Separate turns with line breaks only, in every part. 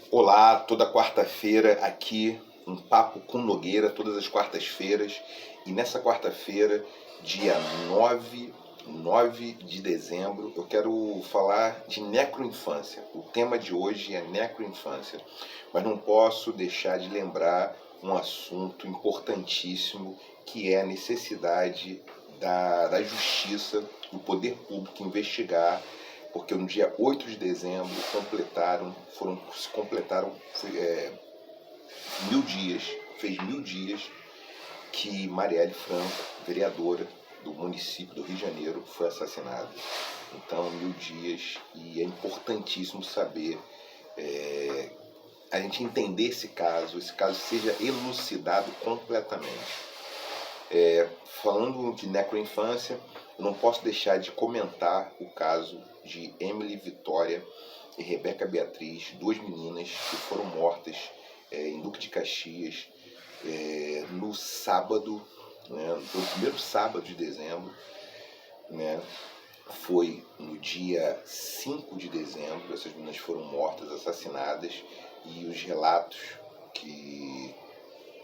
Olá, toda quarta-feira aqui, um papo com Nogueira, todas as quartas-feiras. E nessa quarta-feira, dia nove de dezembro, eu quero falar de necroinfância. O tema de hoje é necroinfância, mas não posso deixar de lembrar um assunto importantíssimo, que é a necessidade da justiça, do poder público investigar, porque no dia 8 de dezembro se completaram 1000 dias, fez 1000 dias que Marielle Franco, vereadora do município do Rio de Janeiro, foi assassinada. Então, 1000 dias, e é importantíssimo saber, a gente entender esse caso seja elucidado completamente. Falando de necroinfância, eu não posso deixar de comentar o caso de Emily Vitória e Rebeca Beatriz, duas meninas que foram mortas em Duque de Caxias no sábado, né, no primeiro sábado de dezembro, né, foi no dia 5 de dezembro. Essas meninas foram mortas, assassinadas, e os relatos que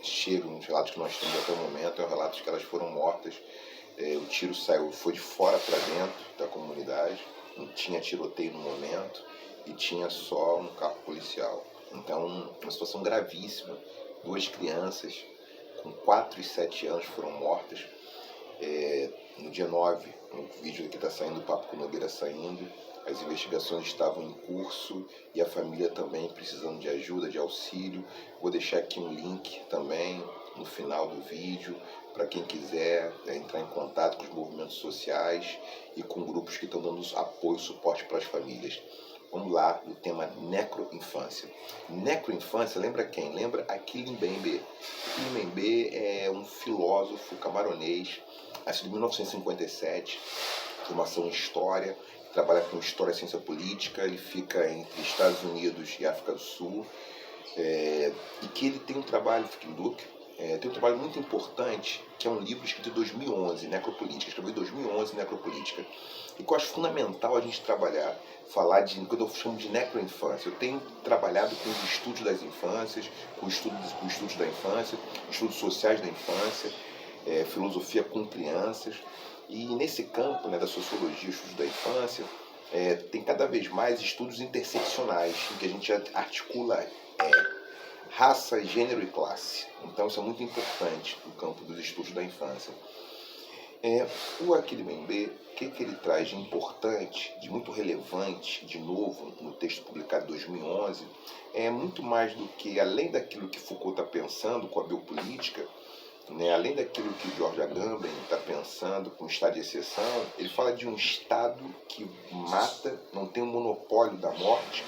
chegam, os relatos que nós temos até o momento, é o relato de que elas foram mortas. O tiro foi de fora para dentro da comunidade, não tinha tiroteio no momento e tinha só um carro policial. Então, uma situação gravíssima. Duas crianças com 4 e 7 anos foram mortas. No dia 9, no vídeo que está saindo, o Papo com Nogueira saindo, as investigações estavam em curso e a família também precisando de ajuda, de auxílio. Vou deixar aqui um link também no final do vídeo para quem quiser entrar em contato com os movimentos sociais e com grupos que estão dando apoio e suporte para as famílias. Vamos lá, o tema necroinfância. Necroinfância lembra quem? Lembra Achille Mbembe. Achille Mbembe é um filósofo camaronês, nascido em 1957, formação em História, trabalha com História e Ciência Política. Ele fica entre Estados Unidos e África do Sul, e que ele tem um trabalho, fica em Duque, tem um trabalho muito importante, que é um livro escrito em 2011, Necropolítica, escreveu em 2011, Necropolítica, e que eu acho fundamental a gente trabalhar, falar de, quando eu chamo de necroinfância. Eu tenho trabalhado com os estudos das infâncias, com estudos da infância, estudos sociais da infância, filosofia com crianças, e nesse campo, né, da sociologia, estudos da infância, tem cada vez mais estudos interseccionais, em que a gente articula raça, gênero e classe. Então isso é muito importante no campo dos estudos da infância. O Achille Mbembe, o que ele traz de importante, de muito relevante, de novo, no texto publicado em 2011, é muito mais do que, além daquilo que Foucault está pensando com a biopolítica, né, além daquilo que George Agamben está pensando com o estado de exceção. Ele fala de um Estado que mata, não tem um monopólio da morte,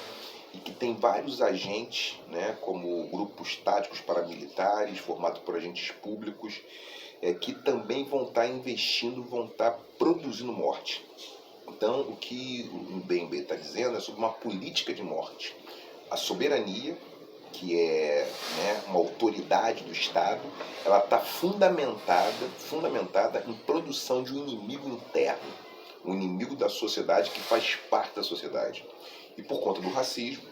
e que tem vários agentes, né, como grupos táticos paramilitares, formados por agentes públicos, que também vão estar investindo, vão estar produzindo morte. Então, o que o Mbembe está dizendo é sobre uma política de morte. A soberania, que é, né, uma autoridade do Estado, ela está fundamentada em produção de um inimigo interno, um inimigo da sociedade que faz parte da sociedade. E por conta do racismo,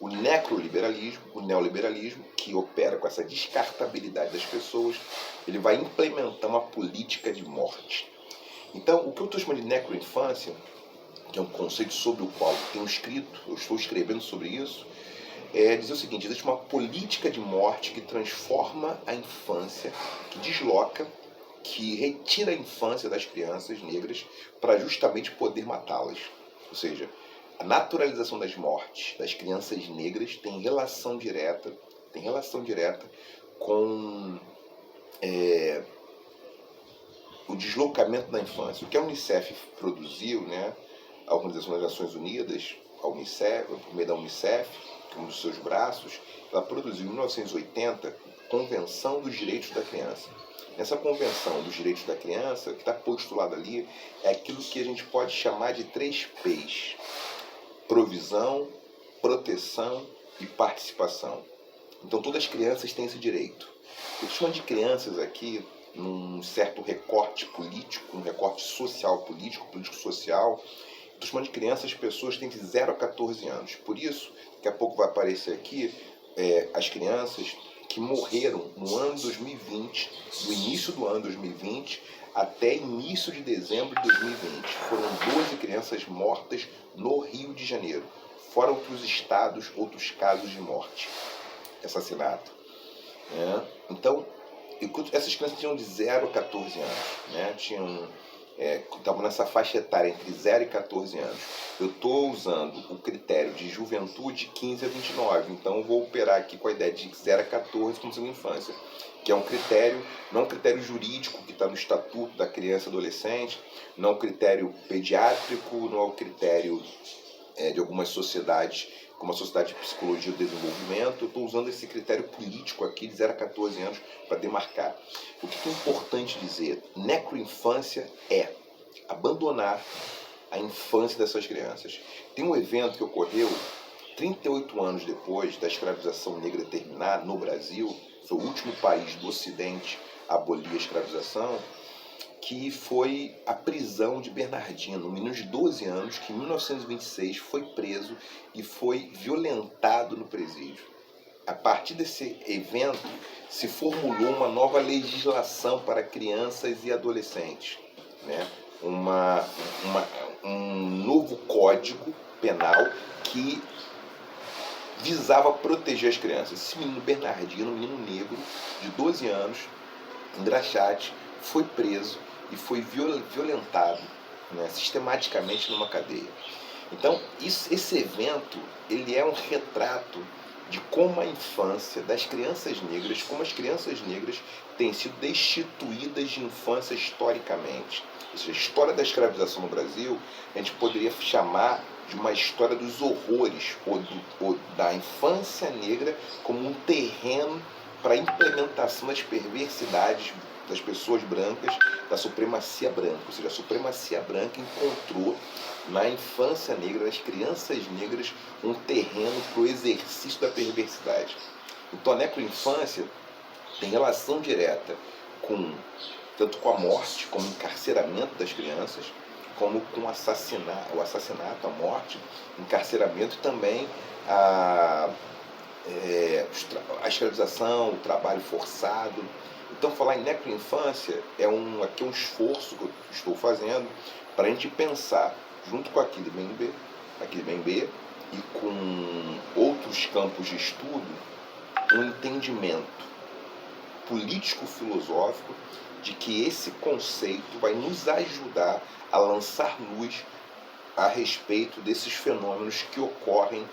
o necroliberalismo, o neoliberalismo, que opera com essa descartabilidade das pessoas, ele vai implementar uma política de morte. Então, o que eu estou chamando de necroinfância, que é um conceito sobre o qual eu estou escrevendo sobre isso, é dizer o seguinte: existe uma política de morte que transforma a infância, que desloca, que retira a infância das crianças negras para justamente poder matá-las. Ou seja, a naturalização das mortes das crianças negras tem relação direta com o deslocamento da infância. O que a Unicef produziu, né, a Organização das Nações Unidas, a Unicef, por meio da Unicef, um dos seus braços, ela produziu em 1980 a Convenção dos Direitos da Criança. Nessa Convenção dos Direitos da Criança, o que está postulado ali é aquilo que a gente pode chamar de 3 P's: provisão, proteção e participação. Então todas as crianças têm esse direito. Eu chamo de crianças aqui num certo recorte político, um recorte social, político-social, Estou chamando de crianças, pessoas que têm de 0 a 14 anos. Por isso, daqui a pouco vai aparecer aqui as crianças que morreram no ano 2020, do início do ano 2020 até início de dezembro de 2020. Foram 12 crianças mortas no Rio de Janeiro. Fora outros estados, outros casos de morte, assassinato. Então, essas crianças tinham de 0 a 14 anos. Estavam nessa faixa etária entre 0 e 14 anos. Eu estou usando o critério de juventude 15 a 29, então eu vou operar aqui com a ideia de 0 a 14 como sendo infância, que é um critério, não é um critério jurídico que está no Estatuto da Criança e Adolescente, não é um critério pediátrico, não é um critério de algumas sociedades, como a Sociedade de Psicologia do Desenvolvimento. Eu estou usando esse critério político aqui de 0 a 14 anos para demarcar. O que é importante dizer? Necroinfância é abandonar a infância dessas crianças. Tem um evento que ocorreu 38 anos depois da escravização negra terminar no Brasil, foi o último país do Ocidente a abolir a escravização, que foi a prisão de Bernardino, um menino de 12 anos que em 1926 foi preso e foi violentado no presídio. A partir desse evento se formulou uma nova legislação para crianças e adolescentes, um novo código penal que visava proteger as crianças. Esse menino Bernardino, um menino negro de 12 anos, engraxate, foi preso e foi violentado sistematicamente numa cadeia. Então, esse evento ele é um retrato de como a infância das crianças negras, como as crianças negras têm sido destituídas de infância historicamente. Ou seja, a história da escravização no Brasil, a gente poderia chamar de uma história dos horrores, ou da infância negra como um terreno para a implementação das perversidades das pessoas brancas, da supremacia branca. Ou seja, a supremacia branca encontrou na infância negra, nas crianças negras, um terreno para o exercício da perversidade. Então a necroinfância tem relação direta tanto com a morte, como o encarceramento das crianças, como com o assassinato, a morte, encarceramento e também a escravização, o trabalho forçado. Então, falar em necroinfância aqui é um esforço que eu estou fazendo para a gente pensar, junto com aquele Mbembe e com outros campos de estudo, um entendimento político-filosófico de que esse conceito vai nos ajudar a lançar luz a respeito desses fenômenos que ocorrem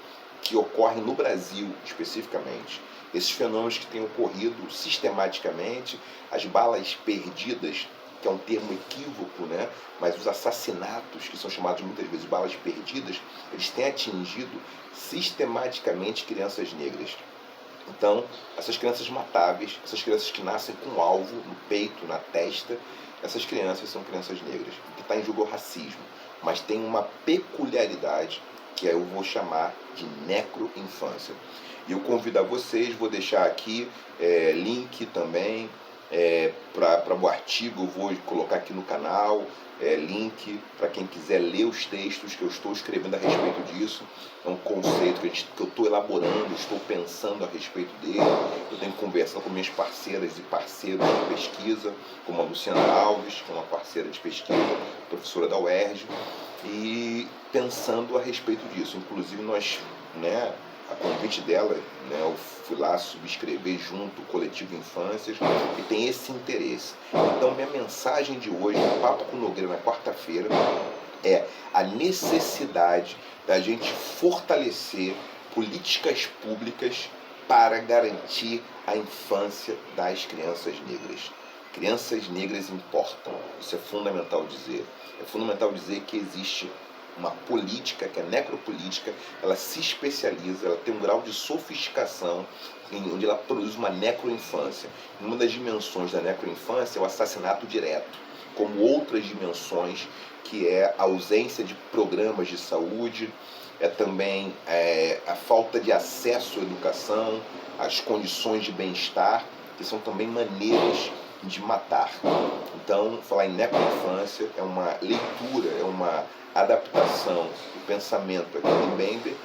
no Brasil especificamente. Esses fenômenos que têm ocorrido sistematicamente, as balas perdidas, que é um termo equívoco, mas os assassinatos, que são chamados muitas vezes balas perdidas, eles têm atingido sistematicamente crianças negras. Então, essas crianças matáveis, essas crianças que nascem com alvo no peito, na testa, essas crianças são crianças negras, o que está em jogo é o racismo, mas tem uma peculiaridade que eu vou chamar de necroinfância. E eu convido a vocês, vou deixar aqui link também para o artigo, eu vou colocar aqui no canal, link para quem quiser ler os textos que eu estou escrevendo a respeito disso. É um conceito que eu estou elaborando, estou pensando a respeito dele. Eu tenho conversado com minhas parceiras e parceiros de pesquisa, como a Luciana Alves, que é uma parceira de pesquisa, professora da UERJ, e pensando a respeito disso. Inclusive nós, a convite dela, eu fui lá subscrever junto o Coletivo Infâncias, e tem esse interesse. Então minha mensagem de hoje, no Papo com Nogueira, na quarta-feira, é a necessidade da gente fortalecer políticas públicas para garantir a infância das crianças negras. Crianças negras importam, isso é fundamental dizer. É fundamental dizer que existe uma política, que é a necropolítica, ela se especializa, ela tem um grau de sofisticação onde ela produz uma necroinfância. Uma das dimensões da necroinfância é o assassinato direto, como outras dimensões, que é a ausência de programas de saúde, é também a falta de acesso à educação, às condições de bem-estar. que são também maneiras de matar. Então, falar em necroinfância é uma leitura, é uma adaptação do pensamento do Achille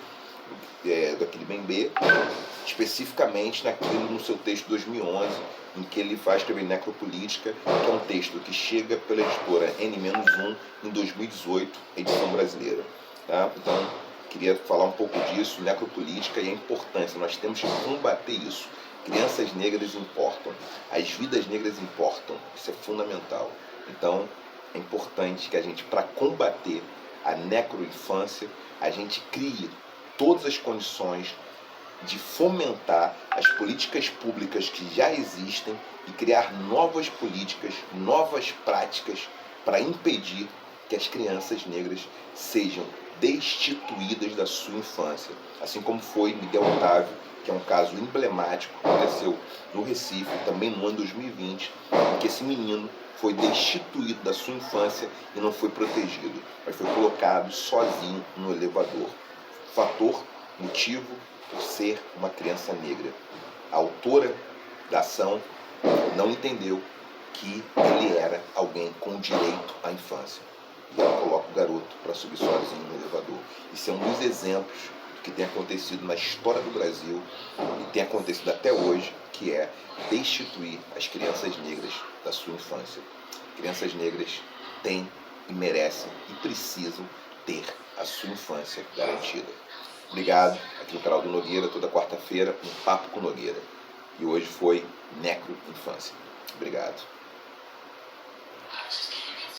Mbembe, especificamente naquilo no seu texto de 2011, em que ele vai escrever Necropolítica, que é um texto que chega pela editora N-1 em 2018, edição brasileira. Tá? Então, queria falar um pouco disso, necropolítica e a importância. Nós temos que combater isso. Crianças negras importam, as vidas negras importam, isso é fundamental. Então, é importante que a gente, para combater a necroinfância, a gente crie todas as condições de fomentar as políticas públicas que já existem e criar novas políticas, novas práticas para impedir que as crianças negras sejam destituídas da sua infância. Assim como foi Miguel Otávio, que é um caso emblemático, que aconteceu no Recife, também no ano 2020, em que esse menino foi destituído da sua infância e não foi protegido, mas foi colocado sozinho no elevador. Motivo por ser uma criança negra. A autora da ação não entendeu que ele era alguém com direito à infância. E ela coloca o garoto para subir sozinho no elevador. Isso é um dos exemplos que tem acontecido na história do Brasil e tem acontecido até hoje, que é destituir as crianças negras da sua infância. Crianças negras têm e merecem e precisam ter a sua infância garantida. Obrigado, aqui no canal do Nogueira, toda quarta-feira, um papo com Nogueira. E hoje foi necroinfância. Obrigado.